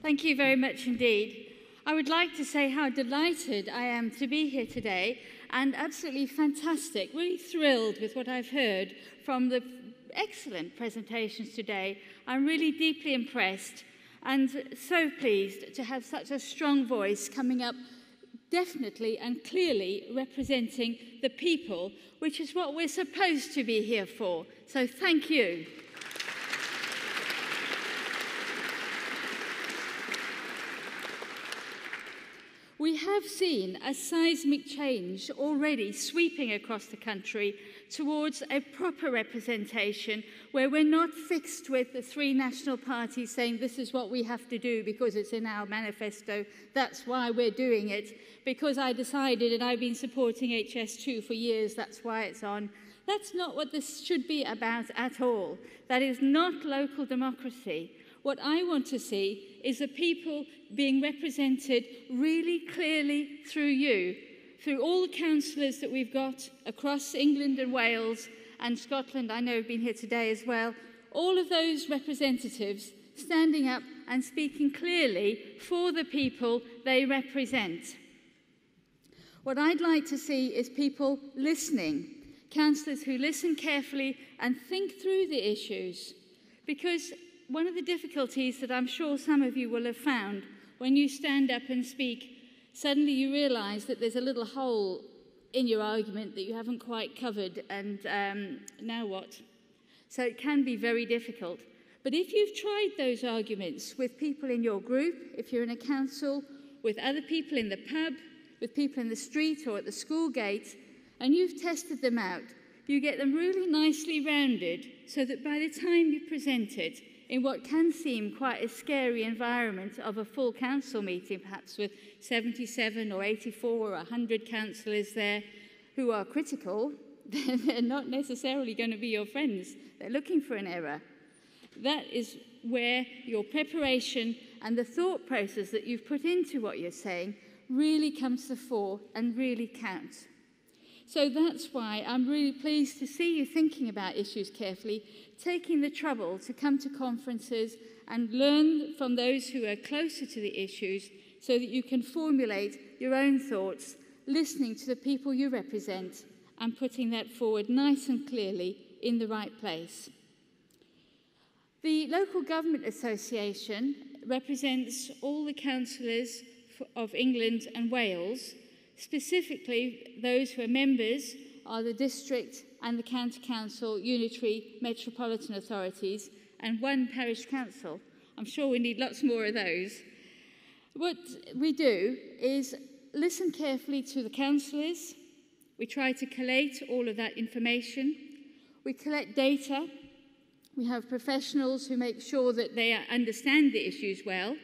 Thank you very much indeed. I would like to say how delighted I am to be here today and absolutely fantastic, really thrilled with what I've heard from the excellent presentations today. I'm really deeply impressed and so pleased to have such a strong voice coming up, definitely and clearly representing the people, which is what we're supposed to be here for. So thank you. We have seen a seismic change already sweeping across the country towards a proper representation where we're not fixed with the three national parties saying this is what we have to do because it's in our manifesto, that's why we're doing it, because I decided and I've been supporting HS2 for years, that's why it's on. That's not what this should be about at all. That is not local democracy. What I want to see is the people being represented really clearly through you, through all the councillors that we've got across England and Wales and Scotland, I know have been here today as well, all of those representatives standing up and speaking clearly for the people they represent. What I'd like to see is people listening, councillors who listen carefully and think through the issues, because one of the difficulties that I'm sure some of you will have found when you stand up and speak, suddenly you realise that there's a little hole in your argument that you haven't quite covered, and now what? So it can be very difficult. But if you've tried those arguments with people in your group, if you're in a council, with other people in the pub, with people in the street or at the school gate, and you've tested them out, you get them really nicely rounded so that by the time you present it, in what can seem quite a scary environment of a full council meeting, perhaps with 77 or 84 or 100 councillors there who are critical, they're not necessarily going to be your friends. They're looking for an error. That is where your preparation and the thought process that you've put into what you're saying really comes to the fore and really counts. So that's why I'm really pleased to see you thinking about issues carefully, taking the trouble to come to conferences and learn from those who are closer to the issues so that you can formulate your own thoughts, listening to the people you represent and putting that forward nice and clearly in the right place. The Local Government Association represents all the councillors of England and Wales. Specifically, those who are members are the district and the county council unitary metropolitan authorities and one parish council. I'm sure we need lots more of those. What we do is listen carefully to the councillors. We try to collate all of that information. We collect data. We have professionals who make sure that they understand the issues well.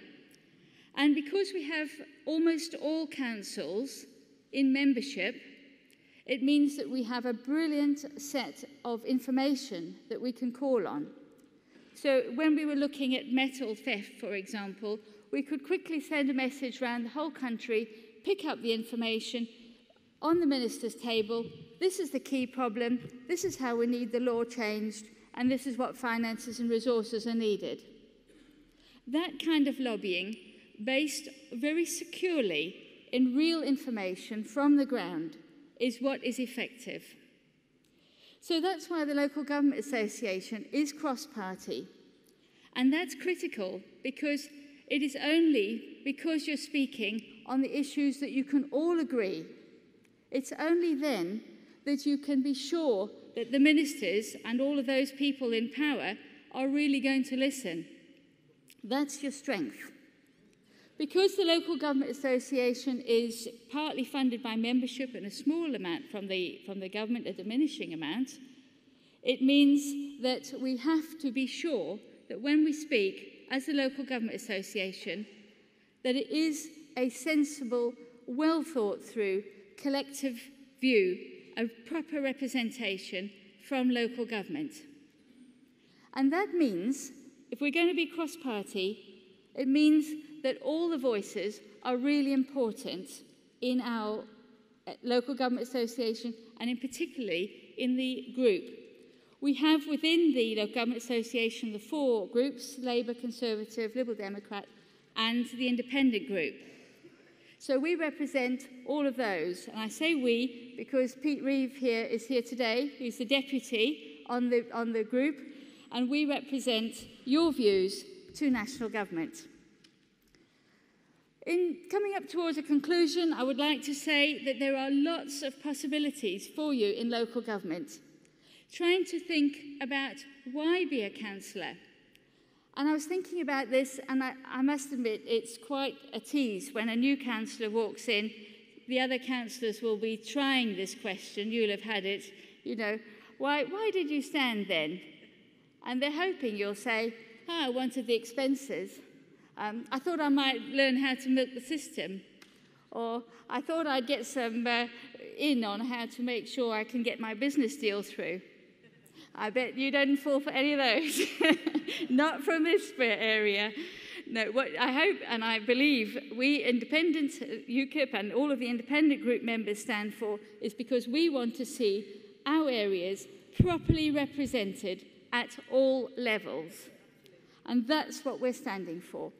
And because we have almost all councils in membership, it means that we have a brilliant set of information that we can call on. So when we were looking at metal theft, for example, we could quickly send a message around the whole country, pick up the information on the minister's table. This is the key problem. This is how we need the law changed. And this is what finances and resources are needed. That kind of lobbying, based very securely in real information from the ground, is what is effective. So that's why the Local Government Association is cross-party. And that's critical because it is only because you're speaking on the issues that you can all agree. It's only then that you can be sure that the ministers and all of those people in power are really going to listen. That's your strength. Because the Local Government Association is partly funded by membership and a small amount from the government, a diminishing amount, it means that we have to be sure that when we speak as the Local Government Association, that it is a sensible, well thought through, collective view, a proper representation from local government. And that means, if we're going to be cross-party, it means that all the voices are really important in our Local Government Association and in particularly in the group. We have within the Local Government Association the four groups, Labour, Conservative, Liberal Democrat, and the independent group. So we represent all of those. And I say we because Pete Reeve here is here today, who's the deputy on the group, and we represent your views to national government. In coming up towards a conclusion, I would like to say that there are lots of possibilities for you in local government. Trying to think about why be a councillor. And I was thinking about this, and I must admit it's quite a tease when a new councillor walks in. The other councillors will be trying this question. You'll have had it, you know, why did you stand then? And they're hoping you'll say, I wanted the expenses. I thought I might learn how to milk the system. Or I thought I'd get some in on how to make sure I can get my business deal through. I bet you didn't fall for any of those. Not from this area. No, what I hope and I believe we independent UKIP and all of the independent group members stand for is because we want to see our areas properly represented at all levels. And that's what we're standing for.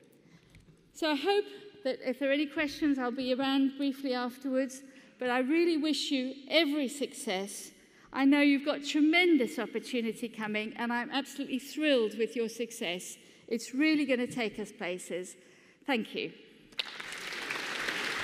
So I hope that if there are any questions, I'll be around briefly afterwards. But I really wish you every success. I know you've got tremendous opportunity coming, and I'm absolutely thrilled with your success. It's really going to take us places. Thank you.